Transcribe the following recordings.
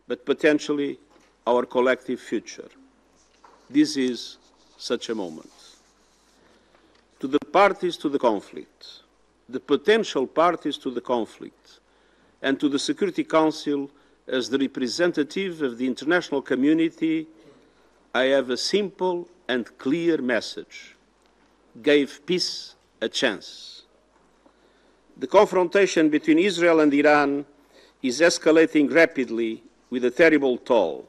but potentially our collective future. This is such a moment. To the parties to the conflict, the potential parties to the conflict, and to the Security Council as the representative of the international community, I have a simple and clear message. Give peace a chance. The confrontation between Israel and Iran is escalating rapidly with a terrible toll.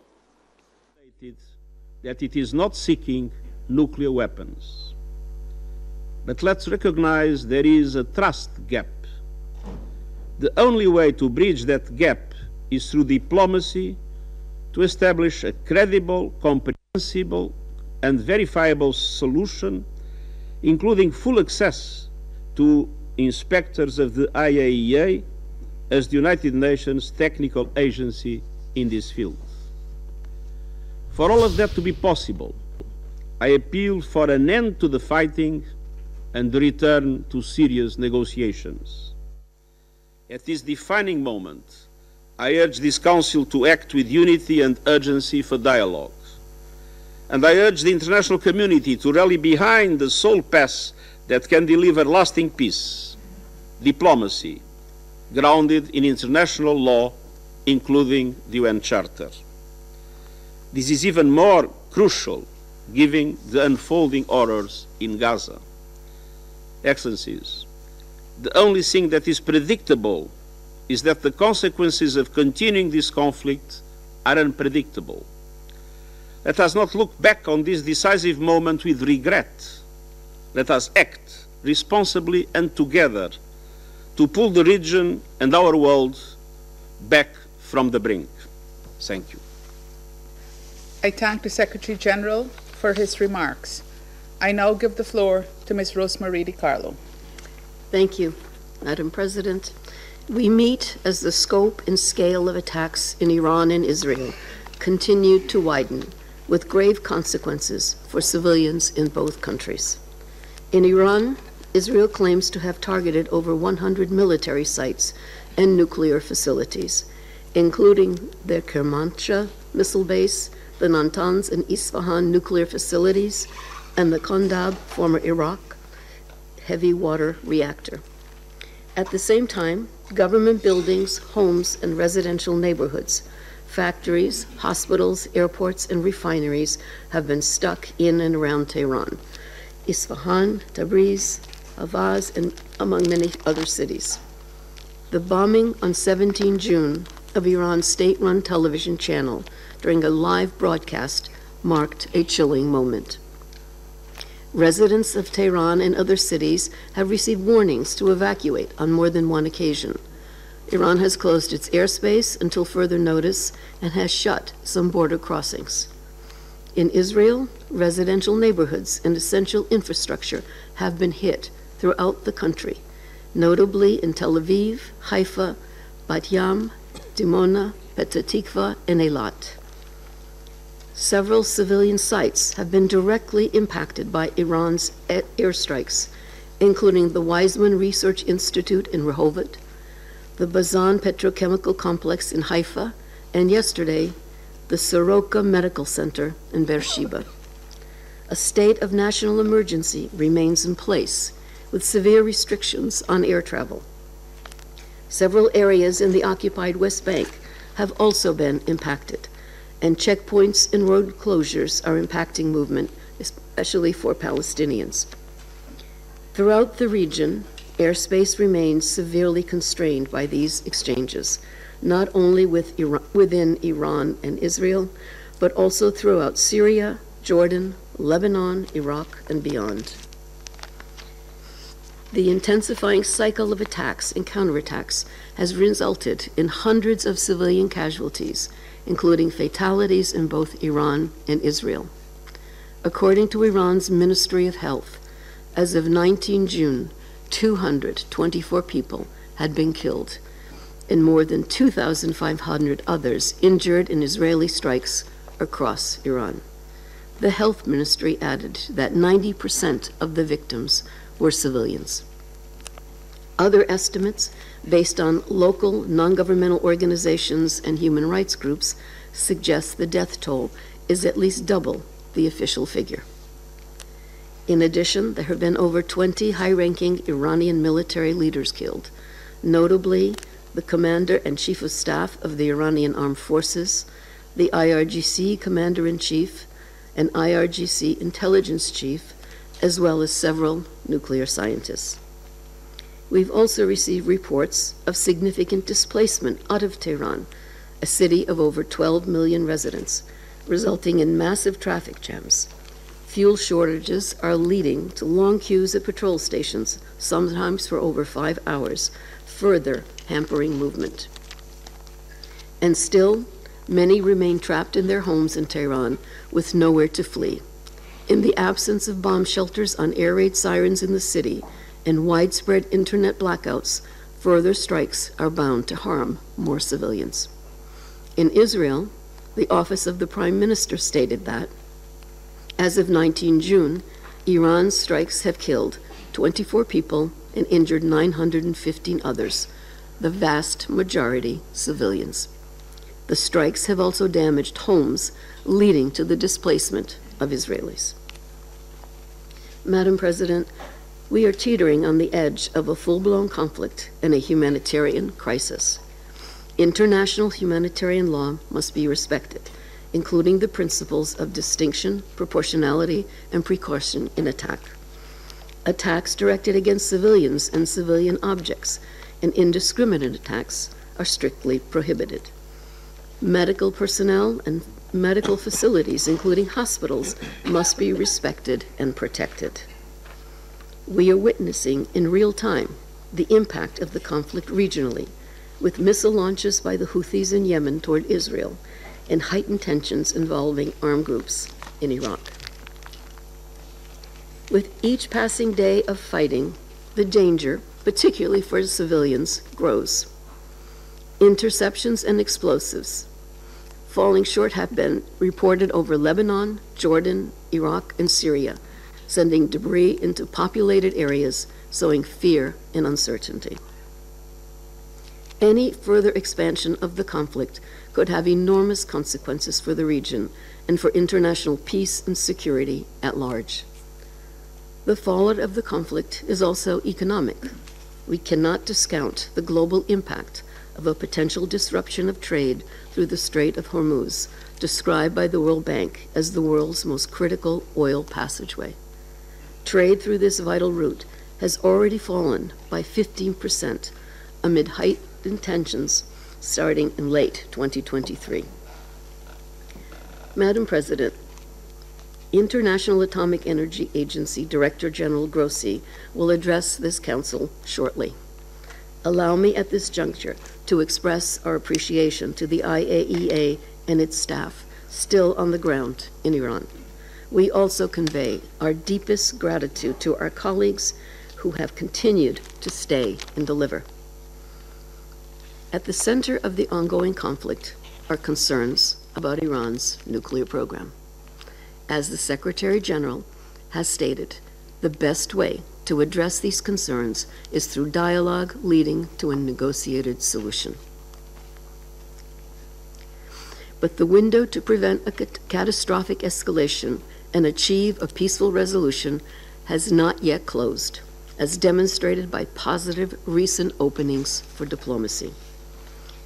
That it is not seeking nuclear weapons. But let's recognize there is a trust gap. The only way to bridge that gap is through diplomacy to establish a credible, comprehensible, and verifiable solution, including full access to inspectors of the IAEA as the United Nations technical agency in this field. For all of that to be possible, I appeal for an end to the fighting and the return to serious negotiations. At this defining moment, I urge this Council to act with unity and urgency for dialogue. And I urge the international community to rally behind the sole path that can deliver lasting peace, diplomacy, grounded in international law, including the UN Charter. This is even more crucial given the unfolding horrors in Gaza. Excellencies, the only thing that is predictable is that the consequences of continuing this conflict are unpredictable. Let us not look back on this decisive moment with regret. Let us act responsibly and together to pull the region and our world back from the brink. Thank you. I thank the Secretary General for his remarks. I now give the floor to Ms. Rosemarie DiCarlo. Thank you, Madam President. We meet as the scope and scale of attacks in Iran and Israel continue to widen, with grave consequences for civilians in both countries. In Iran, Israel claims to have targeted over 100 military sites and nuclear facilities, including the Kermanshah missile base, the Natanz and Isfahan nuclear facilities, and the Kondab, former Iraq, heavy water reactor. At the same time, government buildings, homes, and residential neighborhoods, factories, hospitals, airports, and refineries have been stuck in and around Tehran, Isfahan, Tabriz, Avaz, and among many other cities. The bombing on 17 June of Iran's state-run television channel during a live broadcast marked a chilling moment. Residents of Tehran and other cities have received warnings to evacuate on more than one occasion. Iran has closed its airspace until further notice and has shut some border crossings. In Israel, residential neighborhoods and essential infrastructure have been hit throughout the country, notably in Tel Aviv, Haifa, Bat Yam, Dimona, Petah Tikva, and Eilat. Several civilian sites have been directly impacted by Iran's airstrikes, including the Weizmann Research Institute in Rehovot, the Bazan Petrochemical Complex in Haifa, and yesterday, the Soroka Medical Center in Beersheba. A state of national emergency remains in place, with severe restrictions on air travel. Several areas in the occupied West Bank have also been impacted, and checkpoints and road closures are impacting movement, especially for Palestinians. Throughout the region, airspace remains severely constrained by these exchanges, not only within Iran and Israel, but also throughout Syria, Jordan, Lebanon, Iraq, and beyond. The intensifying cycle of attacks and counterattacks has resulted in hundreds of civilian casualties, including fatalities in both Iran and Israel. According to Iran's Ministry of Health, as of 19 June, 224 people had been killed and more than 2,500 others injured in Israeli strikes across Iran. The Health Ministry added that 90% of the victims were civilians. Other estimates, based on local non-governmental organizations and human rights groups, suggest the death toll is at least double the official figure. In addition, there have been over 20 high-ranking Iranian military leaders killed, notably the commander and chief of staff of the Iranian Armed Forces, the IRGC commander-in-chief, and IRGC intelligence chief, as well as several nuclear scientists. We've also received reports of significant displacement out of Tehran, a city of over 12 million residents, resulting in massive traffic jams. Fuel shortages are leading to long queues at patrol stations, sometimes for over 5 hours, further hampering movement. And still, many remain trapped in their homes in Tehran with nowhere to flee. In the absence of bomb shelters on air raid sirens in the city and widespread internet blackouts, further strikes are bound to harm more civilians. In Israel, the Office of the Prime Minister stated that, as of 19 June, Iran's strikes have killed 24 people and injured 915 others, the vast majority civilians. The strikes have also damaged homes, leading to the displacement of Israelis. Madam President, we are teetering on the edge of a full-blown conflict and a humanitarian crisis. International humanitarian law must be respected, including the principles of distinction, proportionality, and precaution in attack. Attacks directed against civilians and civilian objects and indiscriminate attacks are strictly prohibited. Medical personnel and medical facilities, including hospitals, must be respected and protected. We are witnessing in real time the impact of the conflict regionally, with missile launches by the Houthis in Yemen toward Israel and heightened tensions involving armed groups in Iraq. With each passing day of fighting, the danger, particularly for civilians, grows. Interceptions and explosives falling short have been reported over Lebanon, Jordan, Iraq, and Syria, sending debris into populated areas, sowing fear and uncertainty. Any further expansion of the conflict could have enormous consequences for the region and for international peace and security at large. The fallout of the conflict is also economic. We cannot discount the global impact of a potential disruption of trade through the Strait of Hormuz, described by the World Bank as the world's most critical oil passageway. Trade through this vital route has already fallen by 15% amid heightened tensions starting in late 2023. Madam President, International Atomic Energy Agency Director General Grossi will address this council shortly. Allow me at this juncture to express our appreciation to the IAEA and its staff still on the ground in Iran. We also convey our deepest gratitude to our colleagues who have continued to stay and deliver. At the center of the ongoing conflict are concerns about Iran's nuclear program. As the Secretary General has stated, the best way to address these concerns is through dialogue leading to a negotiated solution. But the window to prevent a catastrophic escalation and achieve a peaceful resolution has not yet closed, as demonstrated by positive recent openings for diplomacy.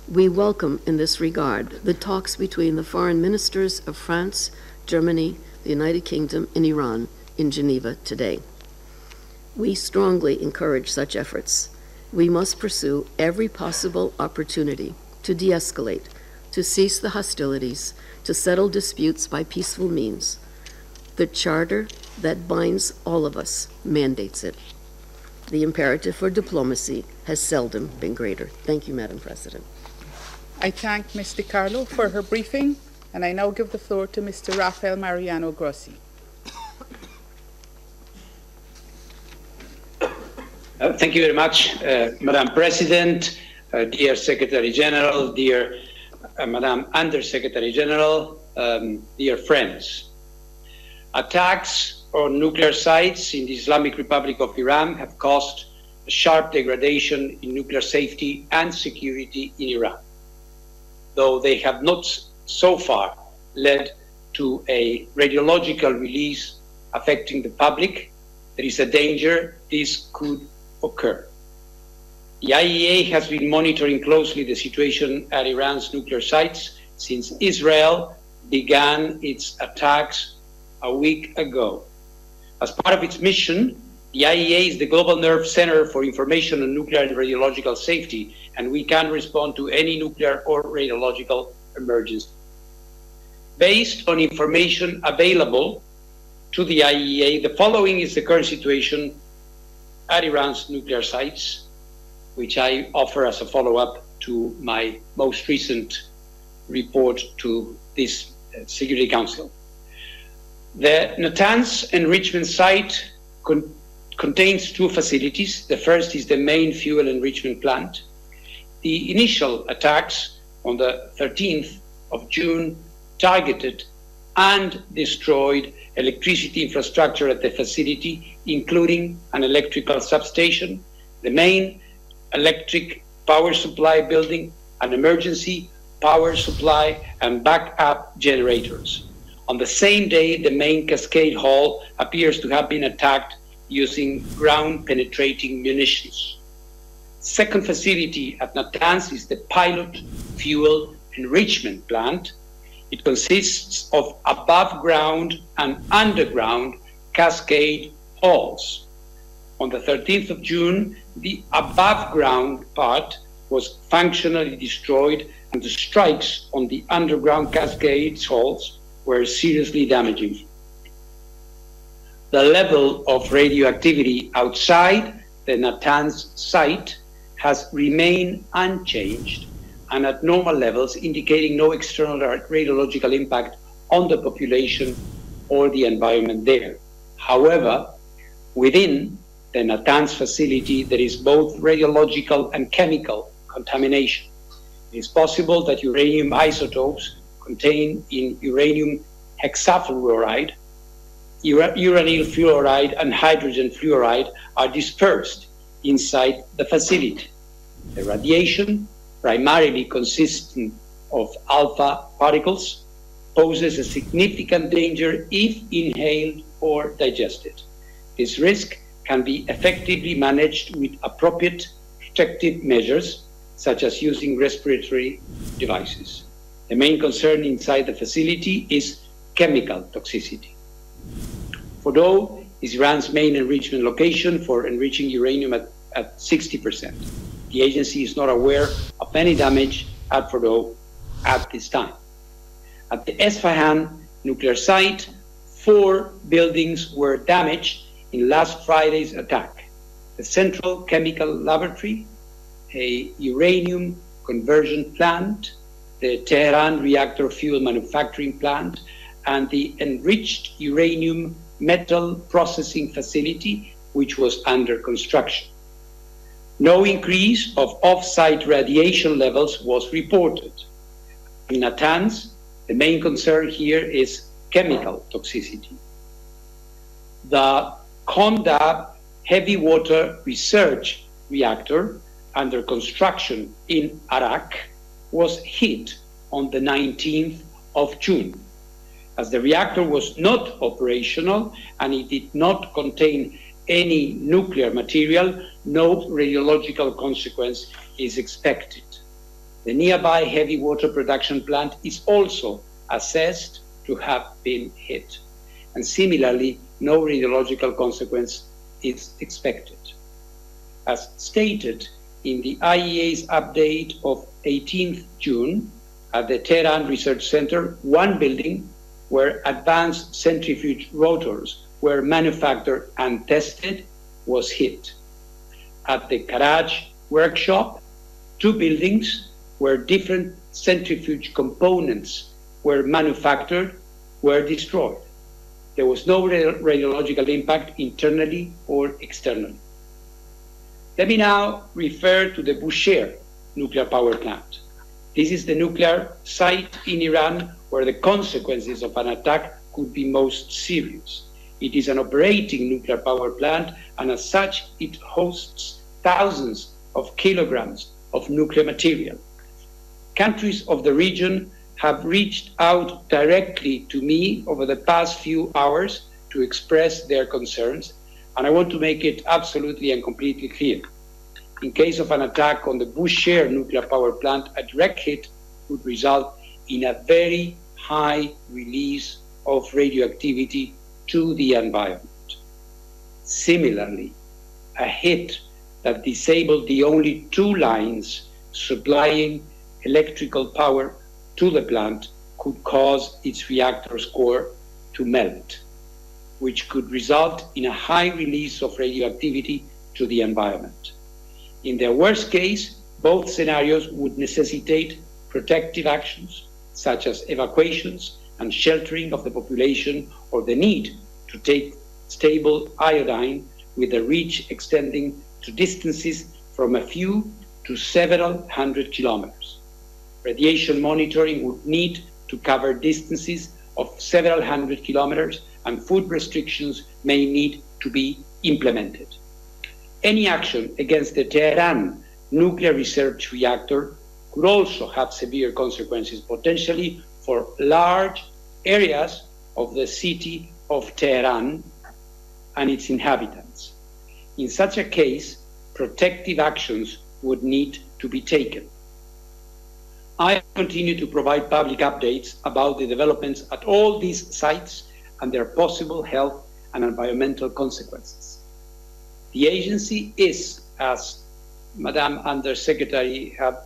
We welcome in this regard the talks between the foreign ministers of France, Germany, the United Kingdom, and Iran in Geneva today. We strongly encourage such efforts. We must pursue every possible opportunity to de-escalate, to cease the hostilities, to settle disputes by peaceful means. The charter that binds all of us mandates it. The imperative for diplomacy has seldom been greater. Thank you, Madam President. I thank Ms. DiCarlo for her briefing, and I now give the floor to Mr. Rafael Mariano Grossi. Thank you very much, Madam President, dear Secretary General, dear Madam Undersecretary General, dear friends. Attacks on nuclear sites in the Islamic Republic of Iran have caused a sharp degradation in nuclear safety and security in Iran. Though they have not so far led to a radiological release affecting the public, there is a danger this could occur. The IAEA has been monitoring closely the situation at Iran's nuclear sites since Israel began its attacks a week ago. As part of its mission, the IAEA is the global nerve center for information on nuclear and radiological safety, and we can respond to any nuclear or radiological emergency. Based on information available to the IAEA, the following is the current situation at Iran's nuclear sites, which I offer as a follow-up to my most recent report to this Security Council. The Natanz enrichment site contains two facilities. The first is the main fuel enrichment plant. The initial attacks on the 13th of June targeted and destroyed electricity infrastructure at the facility, including an electrical substation, the main electric power supply building, an emergency power supply, and backup generators. On the same day, the main cascade hall appears to have been attacked using ground-penetrating munitions. Second facility at Natanz is the pilot fuel enrichment plant. It consists of above-ground and underground cascade halls. On the 13th of June, the above-ground part was functionally destroyed, and the strikes on the underground cascade halls were seriously damaging. The level of radioactivity outside the Natanz site has remained unchanged and at normal levels, indicating no external radiological impact on the population or the environment there. However, within the Natanz facility, there is both radiological and chemical contamination. It is possible that uranium isotopes contained in uranium hexafluoride, uranyl fluoride, and hydrogen fluoride are dispersed inside the facility. The radiation, primarily consisting of alpha particles, poses a significant danger if inhaled or digested. This risk can be effectively managed with appropriate protective measures, such as using respiratory devices. The main concern inside the facility is chemical toxicity. Fordow is Iran's main enrichment location for enriching uranium at 60%. The agency is not aware of any damage at Fordow at this time. At the Esfahan nuclear site, 4 buildings were damaged in last Friday's attack: the Central Chemical Laboratory, a uranium conversion plant, the Tehran reactor fuel manufacturing plant, and the enriched uranium metal processing facility, which was under construction. No increase of off-site radiation levels was reported. In Natanz, the main concern here is chemical toxicity. The Condab heavy water research reactor under construction in Arak was hit on the 19th of June. As the reactor was not operational and it did not contain any nuclear material, no radiological consequence is expected. The nearby heavy water production plant is also assessed to have been hit, and similarly, no radiological consequence is expected. As stated in the IAEA's update of 18th June, at the Tehran Research Center, 1 building where advanced centrifuge rotors were manufactured and tested was hit. At the Karaj workshop, 2 buildings where different centrifuge components were manufactured were destroyed. There was no radiological impact internally or externally. Let me now refer to the Bushehr nuclear power plant. This is the nuclear site in Iran where the consequences of an attack could be most serious. It is an operating nuclear power plant, and as such, it hosts thousands of kilograms of nuclear material. Countries of the region have reached out directly to me over the past few hours to express their concerns, and I want to make it absolutely and completely clear. In case of an attack on the Bushehr nuclear power plant, a direct hit would result in a very high release of radioactivity to the environment. Similarly, a hit that disabled the only 2 lines supplying electrical power to the plant could cause its reactor's core to melt, which could result in a high release of radioactivity to the environment. In the worst case, both scenarios would necessitate protective actions, such as evacuations and sheltering of the population, or the need to take stable iodine with a reach extending to distances from a few to several hundred kilometers. Radiation monitoring would need to cover distances of several hundred kilometers, and food restrictions may need to be implemented. Any action against the Tehran nuclear research reactor could also have severe consequences, potentially for large areas of the city of Tehran and its inhabitants. In such a case, protective actions would need to be taken. I continue to provide public updates about the developments at all these sites and their possible health and environmental consequences. The agency is, as Madam Undersecretary have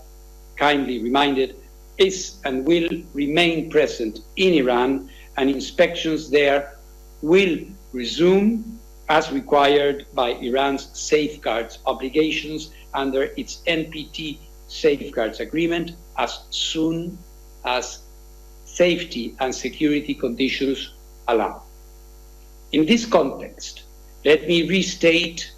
kindly reminded, is and will remain present in Iran, and inspections there will resume as required by Iran's safeguards obligations under its NPT safeguards agreement as soon as safety and security conditions allow. In this context, let me restate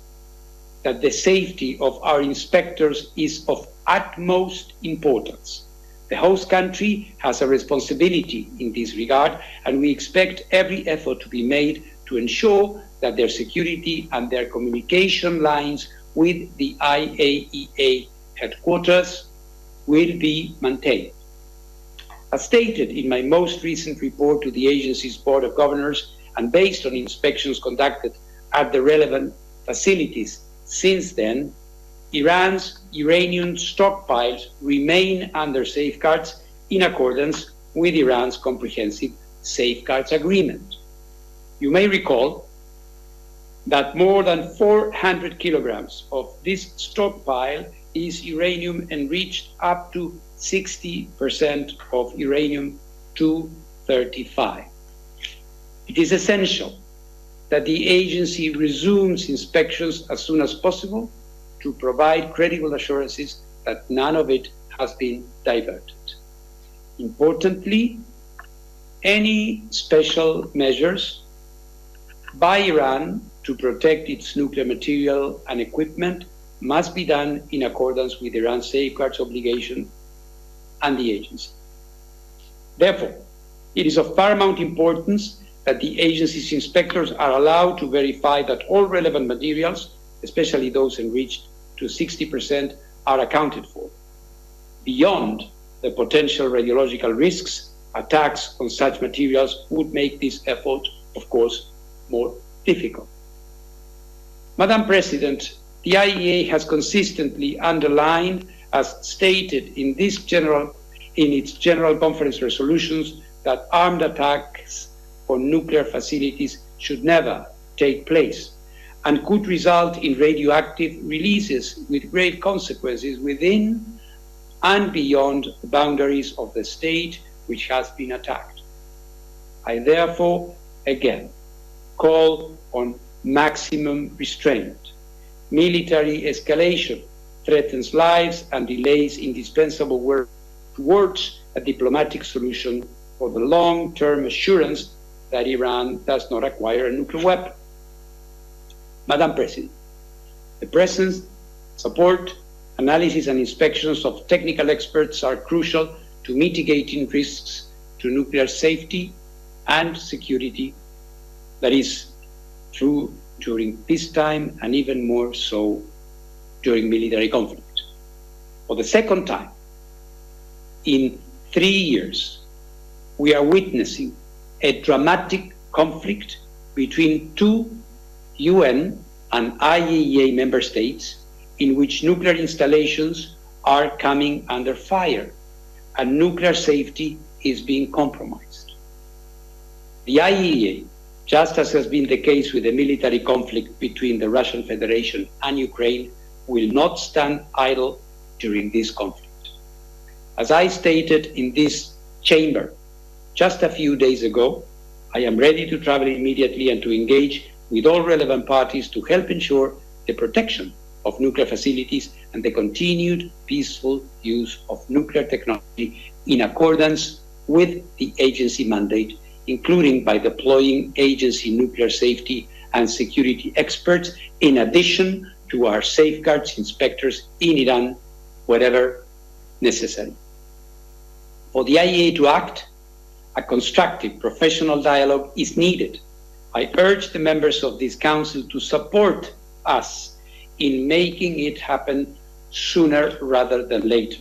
that the safety of our inspectors is of utmost importance. The host country has a responsibility in this regard, and we expect every effort to be made to ensure that their security and their communication lines with the IAEA headquarters will be maintained. As stated in my most recent report to the agency's Board of Governors, and based on inspections conducted at the relevant facilities since then, Iran's uranium stockpiles remain under safeguards in accordance with Iran's comprehensive safeguards agreement. You may recall that more than 400 kilograms of this stockpile is uranium enriched up to 60% of uranium-235. It is essential that the agency resumes inspections as soon as possible to provide credible assurances that none of it has been diverted. Importantly, any special measures by Iran to protect its nuclear material and equipment must be done in accordance with Iran's safeguards obligation and the agency. Therefore, it is of paramount importance that the agency's inspectors are allowed to verify that all relevant materials, especially those enriched to 60%, are accounted for. Beyond the potential radiological risks, attacks on such materials would make this effort, of course, more difficult. Madam President, the IAEA has consistently underlined, as stated in its General Conference resolutions, that armed attacks on nuclear facilities should never take place and could result in radioactive releases with grave consequences within and beyond the boundaries of the state which has been attacked. I therefore, again, call on maximum restraint. Military escalation threatens lives and delays indispensable work towards a diplomatic solution for the long-term assurance that Iran does not acquire a nuclear weapon. Madam President, the presence, support, analysis and inspections of technical experts are crucial to mitigating risks to nuclear safety and security. That is true during peacetime and even more so during military conflict. For the second time in 3 years, we are witnessing a dramatic conflict between two UN and IAEA member states in which nuclear installations are coming under fire and nuclear safety is being compromised. The IAEA, just as has been the case with the military conflict between the Russian Federation and Ukraine, will not stand idle during this conflict. As I stated in this chamber just a few days ago, I am ready to travel immediately and to engage with all relevant parties to help ensure the protection of nuclear facilities and the continued peaceful use of nuclear technology in accordance with the agency mandate, including by deploying agency nuclear safety and security experts, in addition to our safeguards inspectors in Iran, wherever necessary. For the IAEA to act, a constructive professional dialogue is needed. I urge the members of this council to support us in making it happen sooner rather than later.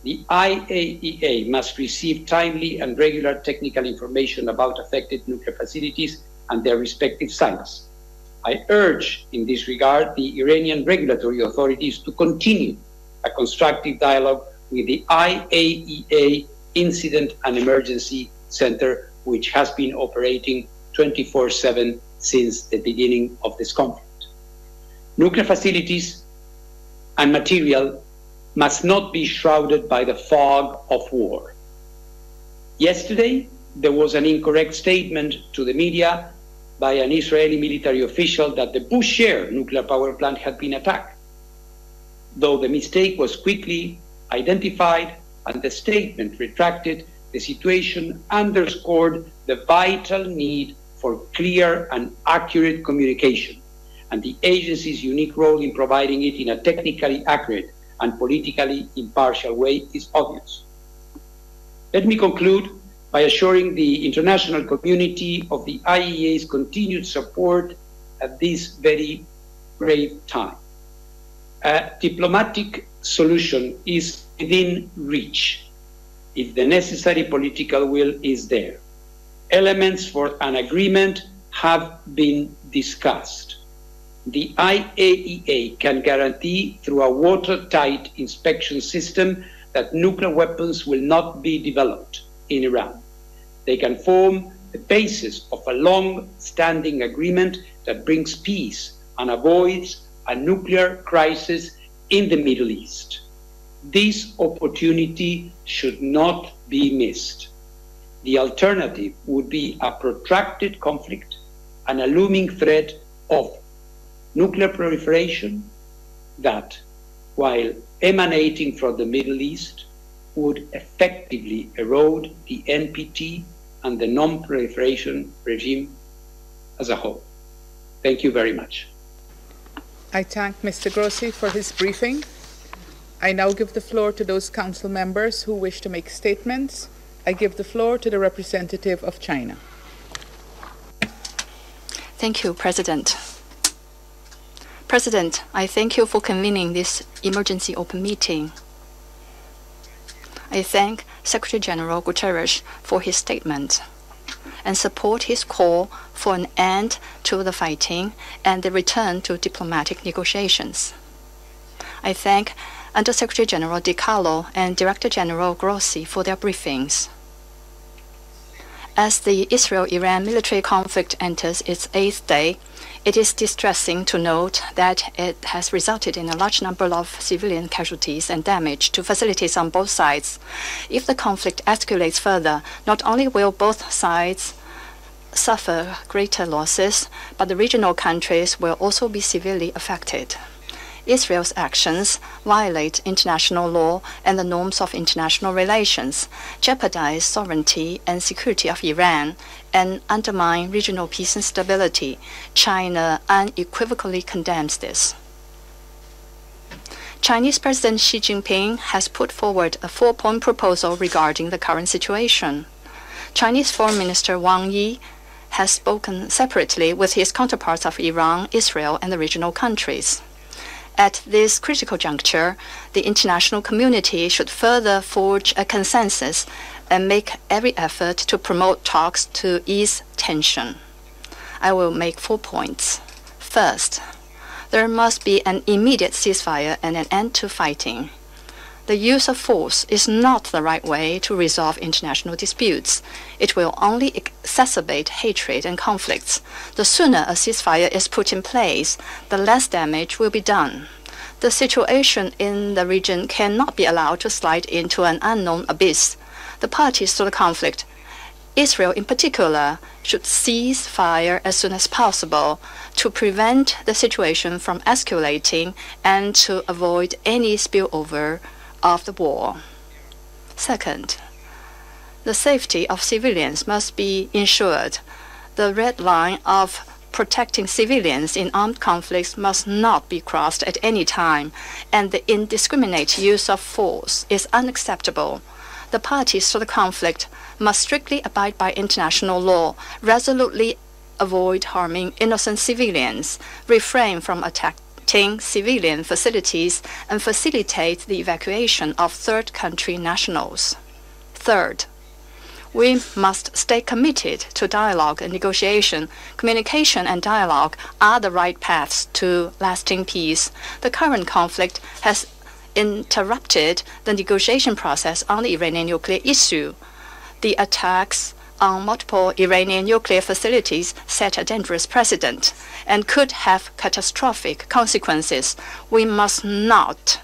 The IAEA must receive timely and regular technical information about affected nuclear facilities and their respective sites. I urge in this regard the Iranian regulatory authorities to continue a constructive dialogue with the IAEA Incident and Emergency Center, which has been operating 24/7 since the beginning of this conflict. Nuclear facilities and material must not be shrouded by the fog of war. Yesterday, there was an incorrect statement to the media by an Israeli military official that the Bushehr nuclear power plant had been attacked. Though the mistake was quickly identified and the statement retracted, the situation underscored the vital need for clear and accurate communication, and the agency's unique role in providing it in a technically accurate and politically impartial way is obvious. Let me conclude by assuring the international community of the IAEA's continued support at this very grave time. A diplomatic solution is within reach if the necessary political will is there. Elements for an agreement have been discussed. The IAEA can guarantee through a watertight inspection system that nuclear weapons will not be developed in Iran. They can form the basis of a long-standing agreement that brings peace and avoids a nuclear crisis in the Middle East. This opportunity should not be missed. The alternative would be a protracted conflict and a looming threat of nuclear proliferation that, while emanating from the Middle East, would effectively erode the NPT and the non-proliferation regime as a whole. Thank you very much. I thank Mr. Grossi for his briefing. I now give the floor to those council members who wish to make statements. I give the floor to the representative of China. Thank you, President. President, I thank you for convening this emergency open meeting. I thank Secretary General Guterres for his statement and support his call for an end to the fighting and the return to diplomatic negotiations. I thank Undersecretary General Di Carlo and Director General Grossi for their briefings. As the Israel-Iran military conflict enters its 8th day, it is distressing to note that it has resulted in a large number of civilian casualties and damage to facilities on both sides. If the conflict escalates further, not only will both sides suffer greater losses, but the regional countries will also be severely affected. Israel's actions violate international law and the norms of international relations, jeopardize sovereignty and security of Iran, and undermine regional peace and stability. China unequivocally condemns this. Chinese President Xi Jinping has put forward a 4-point proposal regarding the current situation. Chinese Foreign Minister Wang Yi has spoken separately with his counterparts of Iran, Israel, and the regional countries. At this critical juncture, the international community should further forge a consensus and make every effort to promote talks to ease tension. I will make 4 points. First, there must be an immediate ceasefire and an end to fighting. The use of force is not the right way to resolve international disputes. It will only exacerbate hatred and conflicts. The sooner a ceasefire is put in place, the less damage will be done. The situation in the region cannot be allowed to slide into an unknown abyss. The parties to the conflict, Israel in particular, should cease fire as soon as possible to prevent the situation from escalating and to avoid any spillover of the war. Second, the safety of civilians must be ensured. The red line of protecting civilians in armed conflicts must not be crossed at any time, and the indiscriminate use of force is unacceptable. The parties to the conflict must strictly abide by international law, resolutely avoid harming innocent civilians, refrain from attacking civilian facilities, and facilitate the evacuation of third country nationals. Third, we must stay committed to dialogue and negotiation. Communication and dialogue are the right paths to lasting peace. The current conflict has interrupted the negotiation process on the Iranian nuclear issue. The attacks on multiple Iranian nuclear facilities set a dangerous precedent and could have catastrophic consequences. We must not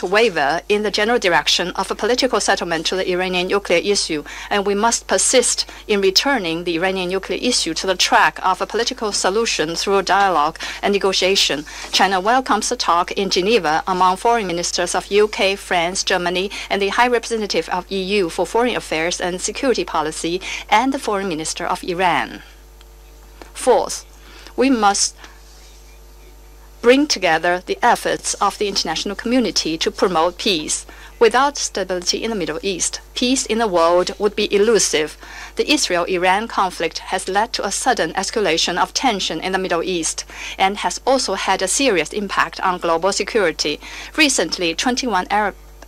waver in the general direction of a political settlement to the Iranian nuclear issue, and we must persist in returning the Iranian nuclear issue to the track of a political solution through dialogue and negotiation. China welcomes the talk in Geneva among foreign ministers of UK, France, Germany, and the High Representative of EU for Foreign Affairs and Security Policy, and the Foreign Minister of Iran. Fourth, we must bring together the efforts of the international community to promote peace. Without stability in the Middle East, peace in the world would be elusive. The Israel-Iran conflict has led to a sudden escalation of tension in the Middle East and has also had a serious impact on global security. Recently, 21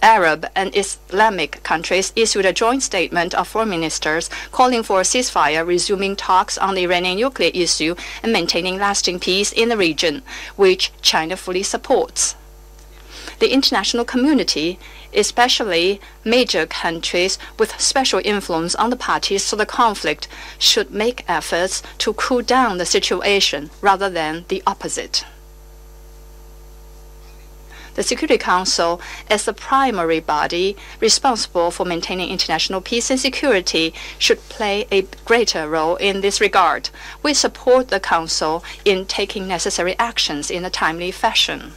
Arab and Islamic countries issued a joint statement of foreign ministers calling for a ceasefire, resuming talks on the Iranian nuclear issue, and maintaining lasting peace in the region, which China fully supports. The international community, especially major countries with special influence on the parties to the conflict, should make efforts to cool down the situation rather than the opposite. The Security Council, as the primary body responsible for maintaining international peace and security, should play a greater role in this regard. We support the Council in taking necessary actions in a timely fashion.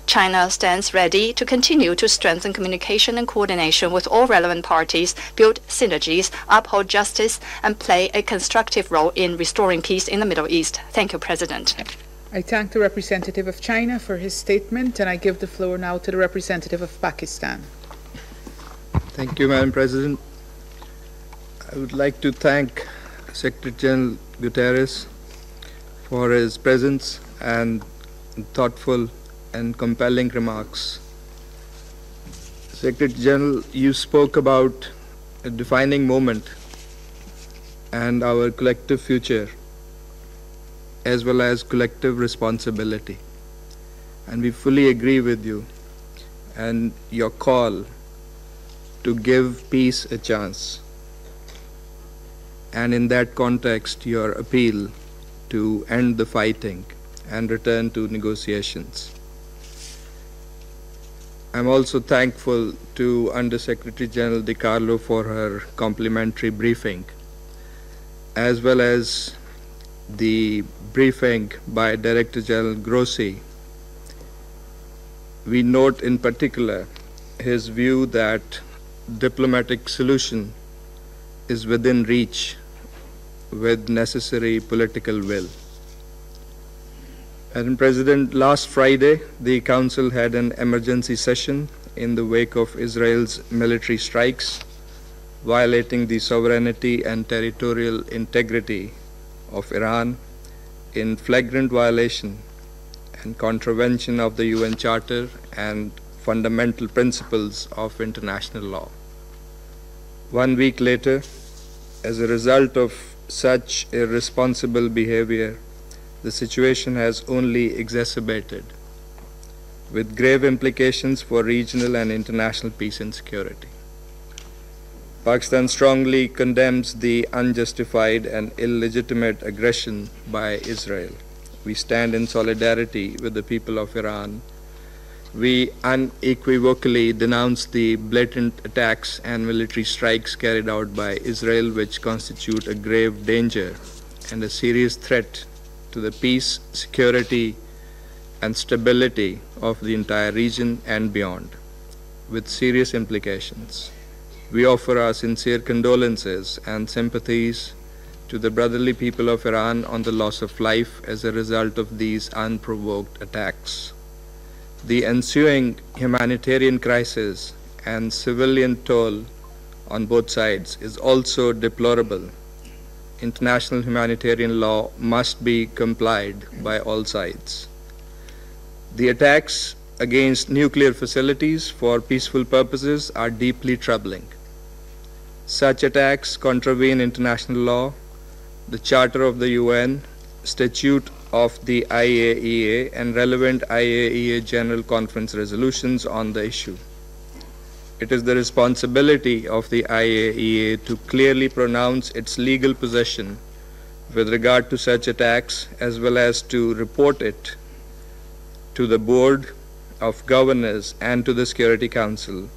China stands ready to continue to strengthen communication and coordination with all relevant parties, build synergies, uphold justice, and play a constructive role in restoring peace in the Middle East. Thank you, President. I thank the representative of China for his statement, and I give the floor now to the representative of Pakistan. Thank you, Madam President. I would like to thank Secretary General Guterres for his presence and thoughtful and compelling remarks. Secretary General, you spoke about a defining moment and our collective future, as well as collective responsibility. And we fully agree with you and your call to give peace a chance. And in that context, your appeal to end the fighting and return to negotiations. I'm also thankful to Undersecretary General Di Carlo for her complimentary briefing, as well as the briefing by Director General Grossi. We note in particular his view that diplomatic solution is within reach with necessary political will. Madam President, last Friday, the Council had an emergency session in the wake of Israel's military strikes, violating the sovereignty and territorial integrity of Iran, in flagrant violation and contravention of the UN Charter and fundamental principles of international law. 1 week later, as a result of such irresponsible behavior, the situation has only exacerbated, with grave implications for regional and international peace and security. Pakistan strongly condemns the unjustified and illegitimate aggression by Israel. We stand in solidarity with the people of Iran. We unequivocally denounce the blatant attacks and military strikes carried out by Israel, which constitute a grave danger and a serious threat to the peace, security, and stability of the entire region and beyond, with serious implications. We offer our sincere condolences and sympathies to the brotherly people of Iran on the loss of life as a result of these unprovoked attacks. The ensuing humanitarian crisis and civilian toll on both sides is also deplorable. International humanitarian law must be complied by all sides. The attacks against nuclear facilities for peaceful purposes are deeply troubling. Such attacks contravene international law, the Charter of the UN, Statute of the IAEA, and relevant IAEA General Conference resolutions on the issue. It is the responsibility of the IAEA to clearly pronounce its legal position with regard to such attacks, as well as to report it to the Board of Governors and to the Security Council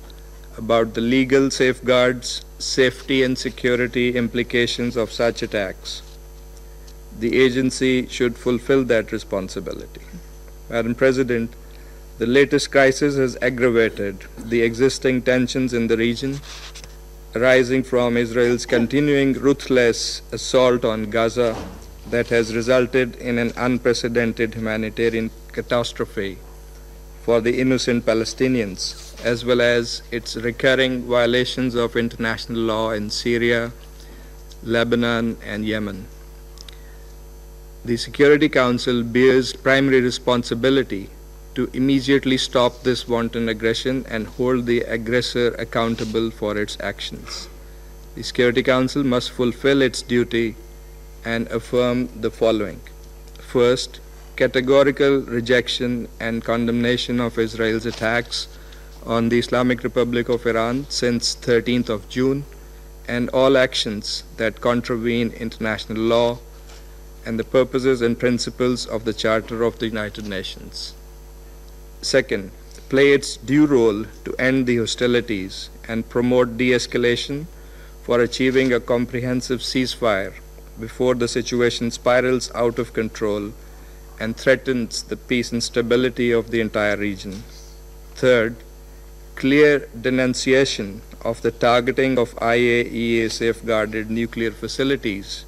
about the legal safeguards, safety and security implications of such attacks. The agency should fulfill that responsibility. Madam President, the latest crisis has aggravated the existing tensions in the region, arising from Israel's continuing ruthless assault on Gaza that has resulted in an unprecedented humanitarian catastrophe for the innocent Palestinians, as well as its recurring violations of international law in Syria, Lebanon, and Yemen. The Security Council bears primary responsibility to immediately stop this wanton aggression and hold the aggressor accountable for its actions. The Security Council must fulfill its duty and affirm the following. First, categorical rejection and condemnation of Israel's attacks on the Islamic Republic of Iran since 13th of June and all actions that contravene international law and the purposes and principles of the Charter of the United Nations. Second, play its due role to end the hostilities and promote de-escalation for achieving a comprehensive ceasefire before the situation spirals out of control and threatens the peace and stability of the entire region. Third, clear denunciation of the targeting of IAEA safeguarded nuclear facilities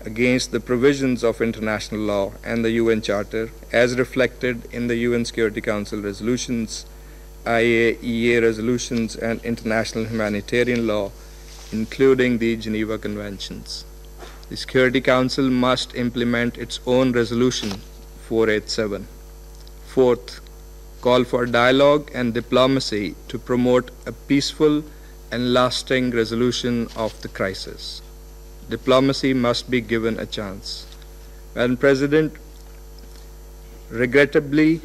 against the provisions of international law and the UN Charter as reflected in the UN Security Council resolutions, IAEA resolutions, and international humanitarian law, including the Geneva Conventions. The Security Council must implement its own resolution 487. Fourth, call for dialogue and diplomacy to promote a peaceful and lasting resolution of the crisis. Diplomacy must be given a chance. Madam President, regrettably,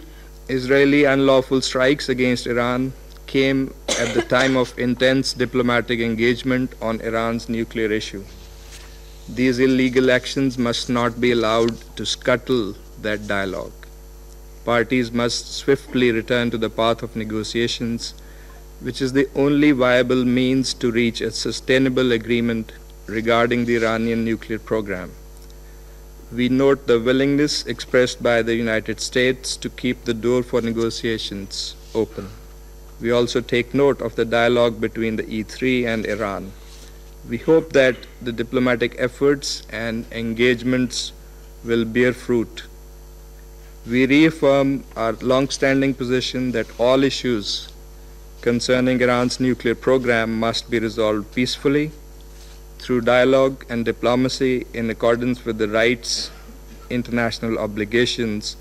Israeli unlawful strikes against Iran came at the time of intense diplomatic engagement on Iran's nuclear issue. These illegal actions must not be allowed to scuttle that dialogue. Parties must swiftly return to the path of negotiations, which is the only viable means to reach a sustainable agreement regarding the Iranian nuclear program. We note the willingness expressed by the United States to keep the door for negotiations open. We also take note of the dialogue between the E3 and Iran. We hope that the diplomatic efforts and engagements will bear fruit. We reaffirm our long-standing position that all issues concerning Iran's nuclear program must be resolved peacefully through dialogue and diplomacy in accordance with the rights international obligations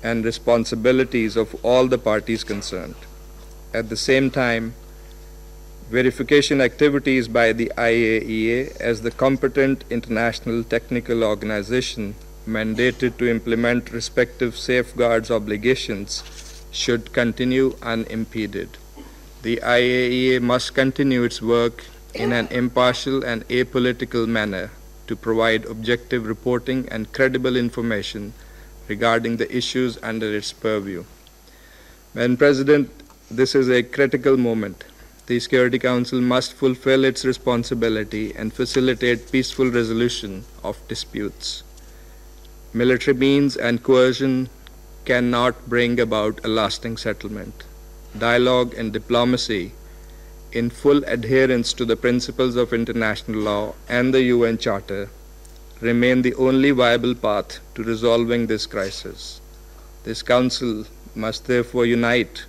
and responsibilities of all the parties concerned. At the same time, verification activities by the IAEA as the competent international technical organization mandated to implement respective safeguards obligations should continue unimpeded. The IAEA must continue its work in an impartial and apolitical manner to provide objective reporting and credible information regarding the issues under its purview. Madam President, this is a critical moment. The Security Council must fulfill its responsibility and facilitate peaceful resolution of disputes. Military means and coercion cannot bring about a lasting settlement. Dialogue and diplomacy, in full adherence to the principles of international law and the UN Charter, remain the only viable path to resolving this crisis. This Council must therefore unite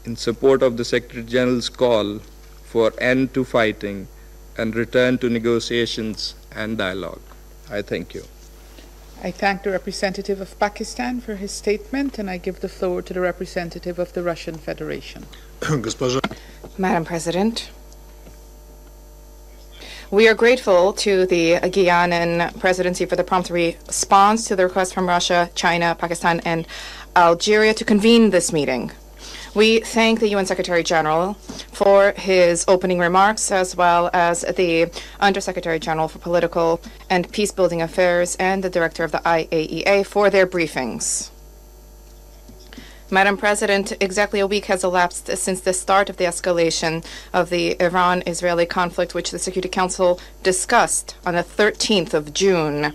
in support of the Secretary General's call for end to fighting and return to negotiations and dialogue. I thank you. I thank the representative of Pakistan for his statement, and I give the floor to the representative of the Russian Federation. Madam President, we are grateful to the Guianan presidency for the prompt response to the request from Russia, China, Pakistan, and Algeria to convene this meeting. We thank the UN Secretary General for his opening remarks, as well as the Undersecretary General for Political and Peacebuilding Affairs and the Director of the IAEA for their briefings. Madam President, exactly a week has elapsed since the start of the escalation of the Iran-Israeli conflict, which the Security Council discussed on the 13th of June.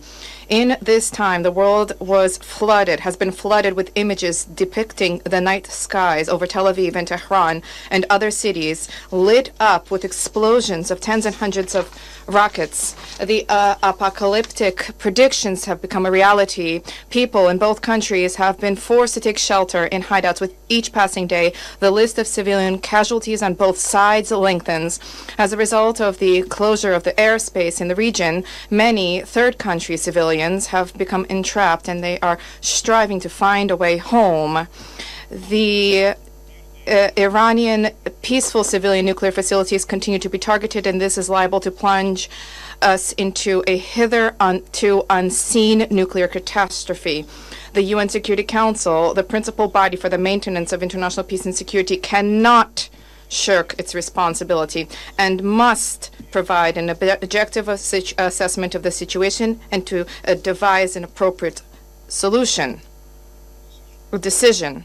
In this time, the world has been flooded with images depicting the night skies over Tel Aviv and Tehran and other cities lit up with explosions of tens and hundreds of rockets. The apocalyptic predictions have become a reality. People in both countries have been forced to take shelter in hideouts. With each passing day, the list of civilian casualties on both sides lengthens. As a result of the closure of the airspace in the region, many third country civilians have become entrapped, and they are striving to find a way home. The Iranian peaceful civilian nuclear facilities continue to be targeted, and this is liable to plunge us into a hitherto unseen nuclear catastrophe. The UN Security Council, the principal body for the maintenance of international peace and security, cannot shirk its responsibility and must provide an objective assessment of the situation and to devise an appropriate solution or decision.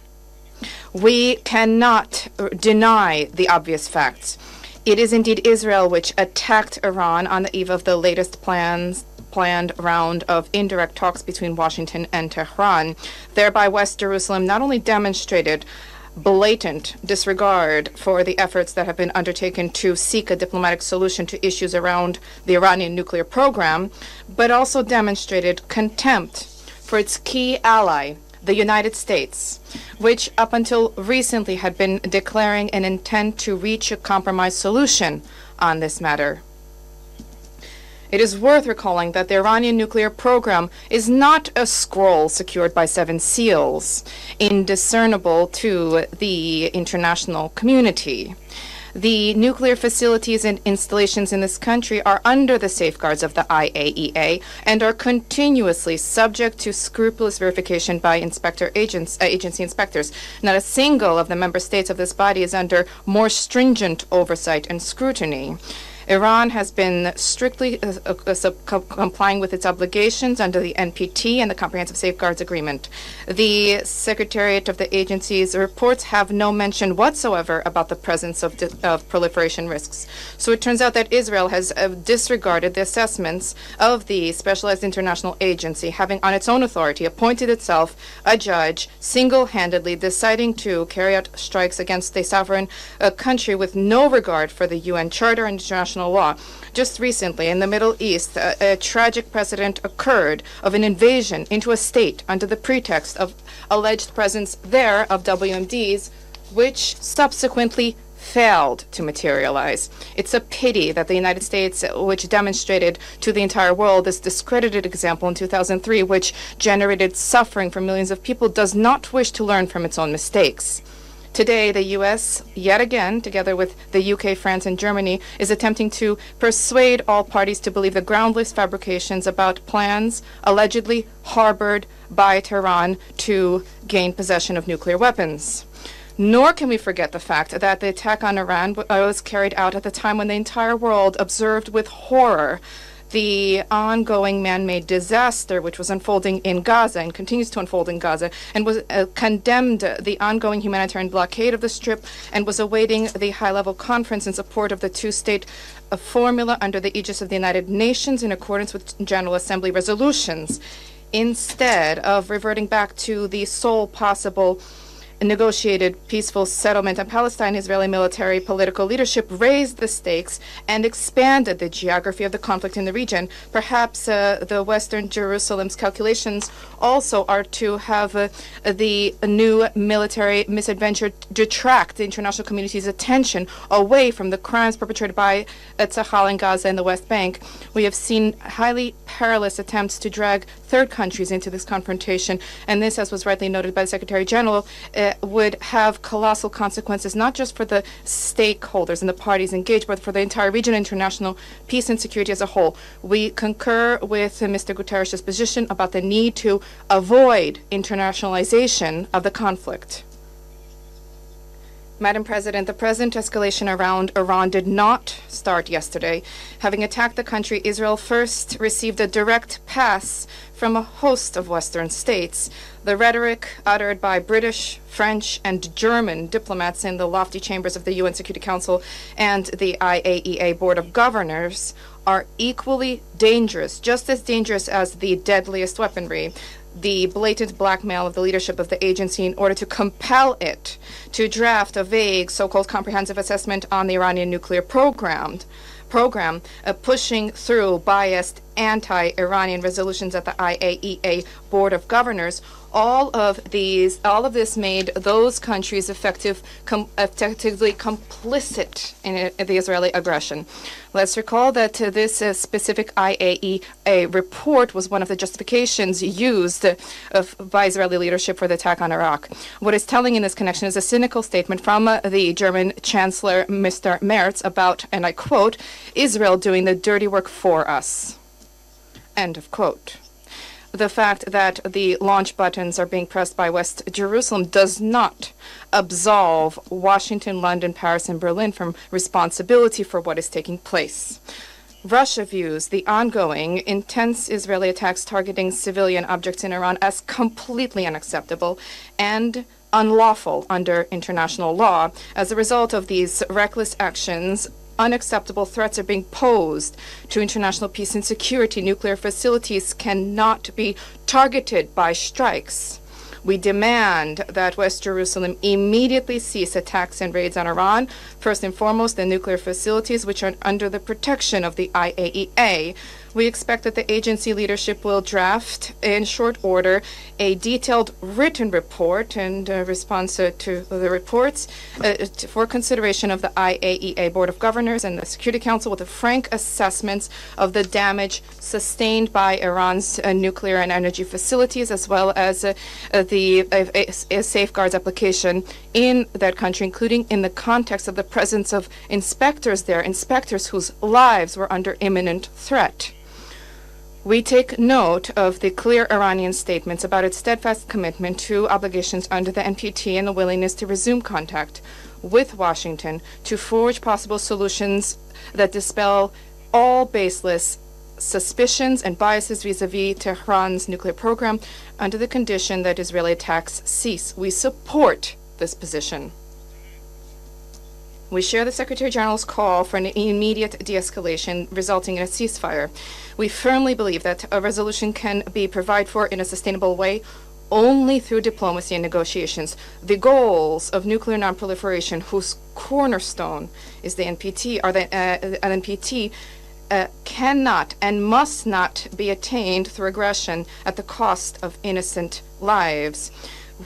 We cannot deny the obvious facts. It is indeed Israel which attacked Iran on the eve of the latest planned round of indirect talks between Washington and Tehran. Thereby, West Jerusalem not only demonstrated blatant disregard for the efforts that have been undertaken to seek a diplomatic solution to issues around the Iranian nuclear program, but also demonstrated contempt for its key ally, the United States, which up until recently had been declaring an intent to reach a compromise solution on this matter. It is worth recalling that the Iranian nuclear program is not a scroll secured by 7 seals, indiscernible to the international community. The nuclear facilities and installations in this country are under the safeguards of the IAEA and are continuously subject to scrupulous verification by agency inspectors. Not a single of the member states of this body is under more stringent oversight and scrutiny. Iran has been strictly complying with its obligations under the NPT and the Comprehensive Safeguards Agreement. The Secretariat of the agency's reports have no mention whatsoever about the presence of proliferation risks. So it turns out that Israel has disregarded the assessments of the Specialized International Agency, having on its own authority appointed itself a judge, single-handedly deciding to carry out strikes against a sovereign country with no regard for the UN Charter and international law. Just recently, in the Middle East, a tragic precedent occurred of an invasion into a state under the pretext of alleged presence there of WMDs, which subsequently failed to materialize. It's a pity that the United States, which demonstrated to the entire world this discredited example in 2003, which generated suffering for millions of people, does not wish to learn from its own mistakes. Today, the U.S., yet again, together with the U.K., France, and Germany, is attempting to persuade all parties to believe the groundless fabrications about plans allegedly harbored by Tehran to gain possession of nuclear weapons. Nor can we forget the fact that the attack on Iran was carried out at the time when the entire world observed with horror the ongoing man-made disaster which was unfolding in Gaza and continues to unfold in Gaza, and was condemned the ongoing humanitarian blockade of the Strip, and was awaiting the high-level conference in support of the two-state formula under the aegis of the United Nations in accordance with General Assembly resolutions. Instead of reverting back to the sole possible negotiated peaceful settlement in Palestine, Israeli military political leadership raised the stakes and expanded the geography of the conflict in the region. Perhaps the Western Jerusalem's calculations also are to have the new military misadventure detract the international community's attention away from the crimes perpetrated by Tzahal in Gaza and the West Bank. We have seen highly perilous attempts to drag third countries into this confrontation, and this, as was rightly noted by the Secretary General, would have colossal consequences not just for the stakeholders and the parties engaged, but for the entire region, international peace and security as a whole. We concur with Mr. Guterres' position about the need to avoid internationalization of the conflict. Madam President, the present escalation around Iran did not start yesterday. Having attacked the country, Israel first received a direct pass from a host of Western states. The rhetoric uttered by British, French, and German diplomats in the lofty chambers of the UN Security Council and the IAEA Board of Governors are equally dangerous, just as dangerous as the deadliest weaponry. The blatant blackmail of the leadership of the agency in order to compel it to draft a vague so-called comprehensive assessment on the Iranian nuclear program, pushing through biased anti-Iranian resolutions at the IAEA Board of Governors. All of this made those countries effectively complicit in the Israeli aggression. Let's recall that this specific IAEA report was one of the justifications used by Israeli leadership for the attack on Iraq. What is telling in this connection is a cynical statement from the German Chancellor, Mr. Merz, about, and I quote, Israel doing the dirty work for us. End of quote. The fact that the launch buttons are being pressed by West Jerusalem does not absolve Washington, London, Paris, and Berlin from responsibility for what is taking place. Russia views the ongoing intense Israeli attacks targeting civilian objects in Iran as completely unacceptable and unlawful under international law. As a result of these reckless actions, unacceptable threats are being posed to international peace and security. Nuclear facilities cannot be targeted by strikes. We demand that West Jerusalem immediately cease attacks and raids on Iran, first and foremost the nuclear facilities which are under the protection of the IAEA. We expect that the agency leadership will draft in short order a detailed written report and response to the reports for consideration of the IAEA Board of Governors and the Security Council with a frank assessment of the damage sustained by Iran's nuclear and energy facilities, as well as the safeguards application in that country, including in the context of the presence of inspectors there, inspectors whose lives were under imminent threat. We take note of the clear Iranian statements about its steadfast commitment to obligations under the NPT and the willingness to resume contact with Washington to forge possible solutions that dispel all baseless suspicions and biases vis-a-vis Tehran's nuclear program under the condition that Israeli attacks cease. We support this position. We share the Secretary General's call for an immediate de-escalation resulting in a ceasefire. We firmly believe that a resolution can be provided for in a sustainable way only through diplomacy and negotiations. The goals of nuclear nonproliferation, whose cornerstone is the NPT, cannot and must not be attained through aggression at the cost of innocent lives.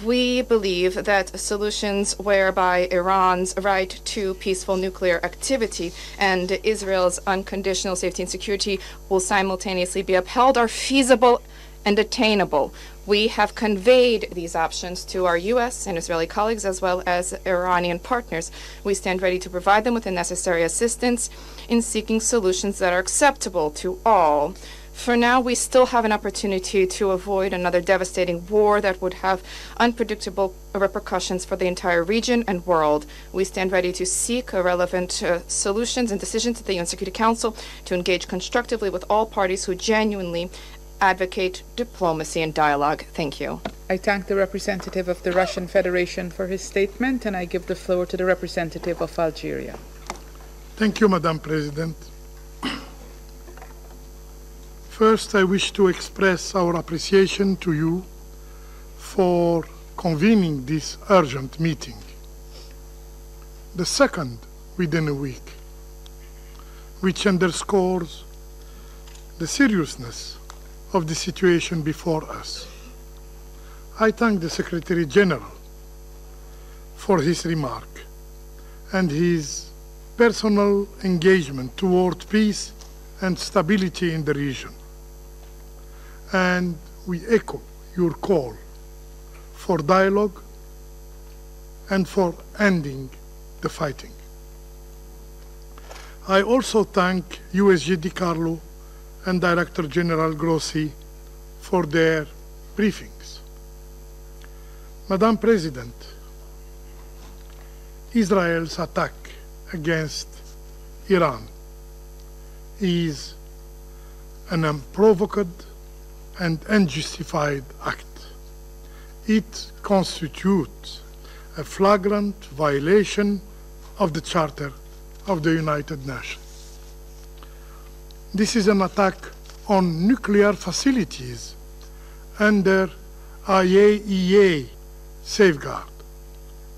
We believe that solutions whereby Iran's right to peaceful nuclear activity and Israel's unconditional safety and security will simultaneously be upheld are feasible and attainable. We have conveyed these options to our U.S. and Israeli colleagues as well as Iranian partners. We stand ready to provide them with the necessary assistance in seeking solutions that are acceptable to all. For now, we still have an opportunity to avoid another devastating war that would have unpredictable repercussions for the entire region and world. We stand ready to seek relevant solutions and decisions at the UN Security Council to engage constructively with all parties who genuinely advocate diplomacy and dialogue. Thank you. I thank the representative of the Russian Federation for his statement, and I give the floor to the representative of Algeria. Thank you, Madam President. First, I wish to express our appreciation to you for convening this urgent meeting, the second within a week, which underscores the seriousness of the situation before us. I thank the Secretary General for his remark and his personal engagement toward peace and stability in the region. And we echo your call for dialogue and for ending the fighting. I also thank USG DiCarlo and Director General Grossi for their briefings. Madam President, Israel's attack against Iran is an unprovoked and unjustified act. It constitutes a flagrant violation of the Charter of the United Nations. This is an attack on nuclear facilities under IAEA safeguard.